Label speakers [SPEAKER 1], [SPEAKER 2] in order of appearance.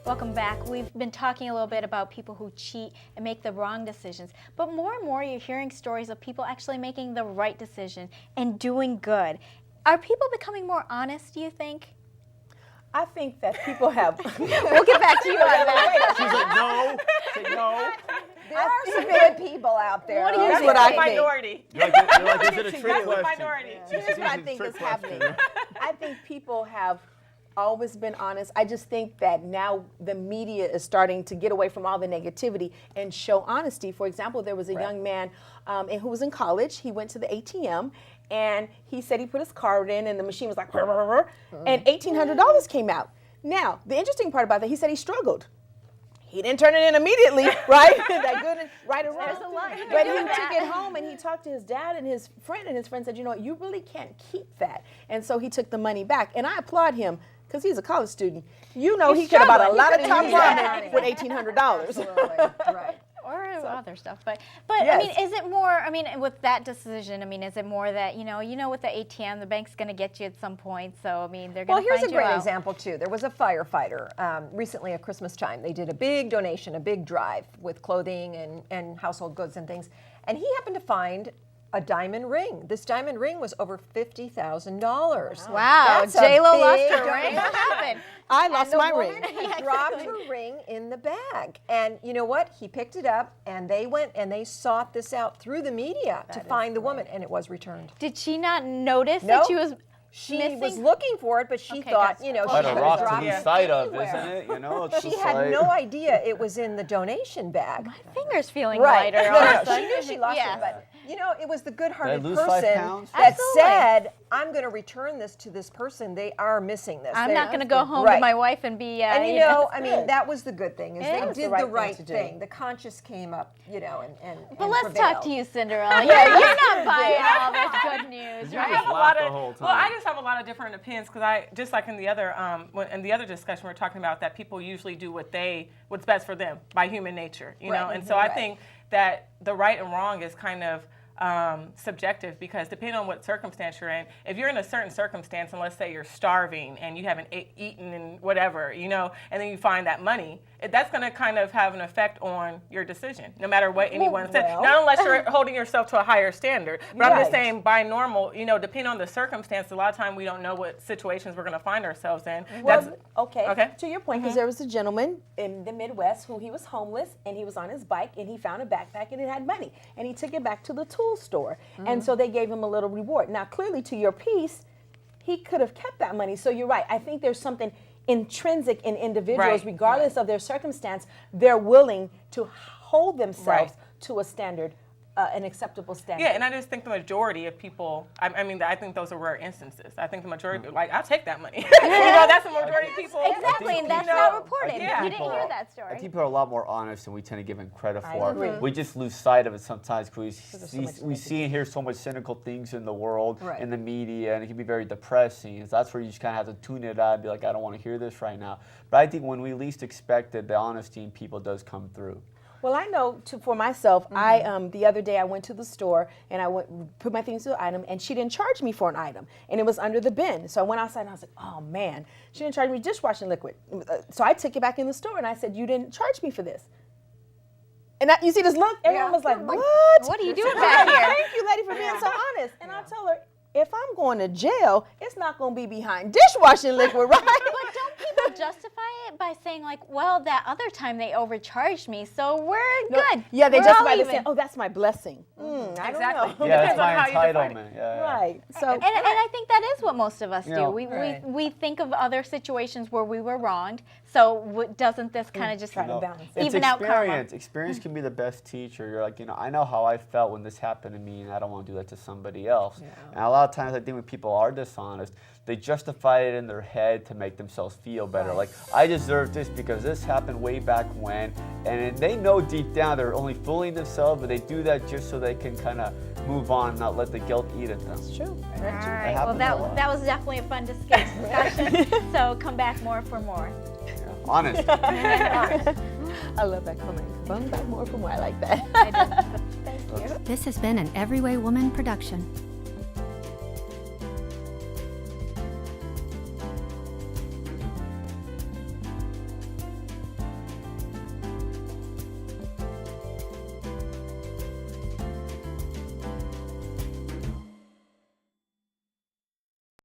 [SPEAKER 1] Welcome back. We've been talking a little bit about people who cheat and make the wrong decisions, but more and more you're hearing stories of people actually making the right decision and doing good. Are people becoming more honest, do you think?
[SPEAKER 2] I think that people have.
[SPEAKER 1] We'll get back to you on that.
[SPEAKER 3] She's like, no. Say no.
[SPEAKER 4] There are some good people out there.
[SPEAKER 1] What do you
[SPEAKER 2] That's
[SPEAKER 1] think?
[SPEAKER 2] what I think.
[SPEAKER 5] Minority.
[SPEAKER 3] You're like, is it a trick
[SPEAKER 5] That's
[SPEAKER 3] question?
[SPEAKER 5] a minority.
[SPEAKER 2] Here's what I think is happening. I think people have always been honest. I just think that now the media is starting to get away from all the negativity and show honesty. For example, there was a young man who was in college. He went to the ATM and he said he put his card in and the machine was like, and $1,800 came out. Now, the interesting part about that, he said he struggled. He didn't turn it in immediately, right? That good, right around.
[SPEAKER 1] There's a lot.
[SPEAKER 2] But he took it home and he talked to his dad and his friend said, you know what, you really can't keep that. And so he took the money back. And I applaud him because he's a college student. You know, he could have bought a lot of top ramen with $1,800.
[SPEAKER 4] Absolutely, right.
[SPEAKER 1] Or other stuff, but yes. I mean, is it more? I mean, with that decision, I mean, is it more that you know, with the ATM, the bank's going to get you at some point. So I mean, they're going to
[SPEAKER 4] Well,
[SPEAKER 1] find
[SPEAKER 4] here's
[SPEAKER 1] you
[SPEAKER 4] a great
[SPEAKER 1] out.
[SPEAKER 4] example too. There was a firefighter recently at Christmas time. They did a big donation, a big drive with clothing and household goods and things, and he happened to find a diamond ring. This diamond ring was over $50,000.
[SPEAKER 1] Wow,
[SPEAKER 4] That's a
[SPEAKER 1] J-Lo lost
[SPEAKER 4] big
[SPEAKER 1] her
[SPEAKER 4] donation.
[SPEAKER 1] ring. What happened?
[SPEAKER 2] I lost my ring.
[SPEAKER 4] He dropped her ring in the bag. And you know what? He picked it up and they went and they sought this out through the media to find the woman, and it was returned.
[SPEAKER 1] Did she not notice
[SPEAKER 4] Nope.
[SPEAKER 1] that she was
[SPEAKER 4] She
[SPEAKER 1] missing?
[SPEAKER 4] was looking for it, but she
[SPEAKER 1] Okay,
[SPEAKER 4] thought,
[SPEAKER 1] gotcha.
[SPEAKER 4] you know,
[SPEAKER 1] Well,
[SPEAKER 4] she
[SPEAKER 3] Quite
[SPEAKER 4] could
[SPEAKER 3] a
[SPEAKER 4] have
[SPEAKER 3] rock to
[SPEAKER 4] dropped
[SPEAKER 3] lose
[SPEAKER 4] it
[SPEAKER 3] sight of,
[SPEAKER 4] anywhere.
[SPEAKER 3] isn't it? You know, it's
[SPEAKER 4] She
[SPEAKER 3] just
[SPEAKER 4] had
[SPEAKER 3] like,
[SPEAKER 4] no idea it was in the donation bag.
[SPEAKER 1] My finger's feeling
[SPEAKER 4] Right.
[SPEAKER 1] lighter.
[SPEAKER 4] No,
[SPEAKER 1] all of
[SPEAKER 4] no,
[SPEAKER 1] a
[SPEAKER 4] she
[SPEAKER 1] sudden.
[SPEAKER 4] knew she lost
[SPEAKER 1] Yeah.
[SPEAKER 4] it, but you know, it was the good-hearted
[SPEAKER 3] Did I lose 5
[SPEAKER 4] person
[SPEAKER 3] pounds?
[SPEAKER 4] that
[SPEAKER 1] Absolutely.
[SPEAKER 4] said, "I'm going to return this to this person. They are missing this.
[SPEAKER 1] I'm
[SPEAKER 4] They're-
[SPEAKER 1] not going to go home
[SPEAKER 4] Right.
[SPEAKER 1] to my wife and be.
[SPEAKER 4] And you know, I mean, that was the good thing, is
[SPEAKER 1] It
[SPEAKER 4] they
[SPEAKER 1] was
[SPEAKER 4] did
[SPEAKER 2] the
[SPEAKER 4] the
[SPEAKER 2] right
[SPEAKER 4] right
[SPEAKER 2] thing to
[SPEAKER 4] thing.
[SPEAKER 2] do.
[SPEAKER 4] The conscience came up, you know, and
[SPEAKER 1] But let's
[SPEAKER 4] prevailed.
[SPEAKER 1] talk to you, Cinderella. You're not buying all this good news,
[SPEAKER 3] You
[SPEAKER 5] I
[SPEAKER 1] right?
[SPEAKER 3] just
[SPEAKER 5] have a
[SPEAKER 3] laughed
[SPEAKER 5] lot
[SPEAKER 3] the
[SPEAKER 5] of
[SPEAKER 3] whole
[SPEAKER 5] well, I
[SPEAKER 3] time.
[SPEAKER 5] just have a lot of different opinions because I just like in the other discussion we we're talking about that people usually do what's best for them by human nature, you know, and so I think that the right and wrong is kind of subjective because depending on what circumstance you're in, if you're in a certain circumstance and let's say you're starving and you haven't eaten and whatever, you know, and then you find that money, that's going to kind of have an effect on your decision, no matter what anyone said.
[SPEAKER 2] well.
[SPEAKER 5] Not unless you're holding yourself to a higher standard. But I'm just
[SPEAKER 2] Right.
[SPEAKER 5] saying by normal, you know, depending on the circumstance, a lot of time we don't know what situations we're going to find ourselves in.
[SPEAKER 2] Well, okay.
[SPEAKER 5] Okay.
[SPEAKER 2] To your point, because there was a gentleman in the Midwest who he was homeless and he was on his bike and he found a backpack and it had money and he took it back to the tool store and so they gave him a little reward. Now, clearly, to your piece, he could have kept that money. So you're right. I think there's something intrinsic in individuals,
[SPEAKER 5] Right.
[SPEAKER 2] regardless of their circumstance. They're willing to hold themselves to a standard. An acceptable standard.
[SPEAKER 5] Yeah, and I just think the majority of people, I mean, I think those are rare instances. I think the majority, like, I'll take that money. You know, that's the majority of people.
[SPEAKER 1] Exactly, and that's
[SPEAKER 5] you know,
[SPEAKER 1] not reported.
[SPEAKER 5] yeah.
[SPEAKER 1] You didn't hear that
[SPEAKER 3] I
[SPEAKER 1] story.
[SPEAKER 3] think people are a lot more honest than we tend to give them credit for.
[SPEAKER 2] agree.
[SPEAKER 3] We just lose sight of it sometimes because
[SPEAKER 2] there's so much
[SPEAKER 3] we see and hear so much cynical things in the world,
[SPEAKER 4] Right.
[SPEAKER 3] in the media, and it can be very depressing. So that's where you just kind of have to tune it out and be like, I don't want to hear this right now. But I think when we least expect it, the honesty in people does come through.
[SPEAKER 2] Well, I know for myself, I the other day I went to the store and I put my things to the item and she didn't charge me for an item and it was under the bin. So I went outside and I was like, oh man, she didn't charge me dishwashing liquid. So I took it back in the store and I said, you didn't charge me for this. And you see this look? Everyone was like, what?
[SPEAKER 1] What are you doing back here?
[SPEAKER 2] Thank you, lady, for being so honest. And I told her, if I'm going to jail, it's not going to be behind dishwashing liquid, right?
[SPEAKER 1] But don't people justify it by saying like, well, that other time they overcharged me, so we're good.
[SPEAKER 2] Yeah, they
[SPEAKER 1] We're
[SPEAKER 2] justify
[SPEAKER 1] all
[SPEAKER 2] it
[SPEAKER 1] even.
[SPEAKER 2] saying, oh, that's my blessing. I
[SPEAKER 5] Exactly.
[SPEAKER 2] don't know.
[SPEAKER 3] Yeah, that's
[SPEAKER 5] Depends on
[SPEAKER 3] my
[SPEAKER 5] how you define
[SPEAKER 3] entitlement. Yeah.
[SPEAKER 2] Right. So
[SPEAKER 1] And I think that is what most of us
[SPEAKER 3] You
[SPEAKER 1] do.
[SPEAKER 3] know,
[SPEAKER 1] We think of other situations where we were wronged. So doesn't this kind of just
[SPEAKER 2] try to balance it.
[SPEAKER 3] It's
[SPEAKER 1] even out karma?
[SPEAKER 3] experience. Experience can be the best teacher. You're like, you know, I know how I felt when this happened to me, and I don't want to do that to somebody else. And a lot of times, I think when people are dishonest, they justify it in their head to make themselves feel better. Like, I deserve this because this happened way back when, and they know deep down they're only fooling themselves, but they do that just so they can kind of move on and not let the guilt eat at them.
[SPEAKER 2] It's true.
[SPEAKER 1] All
[SPEAKER 2] Very true.
[SPEAKER 1] right. Well,
[SPEAKER 3] happens a lot.
[SPEAKER 1] that was definitely a fun discussion. So come back more for more.
[SPEAKER 3] Honest.
[SPEAKER 2] I love that comment. Come back more for more. I like that.
[SPEAKER 1] I do. Thank you.
[SPEAKER 6] This has been an Everyway Woman production.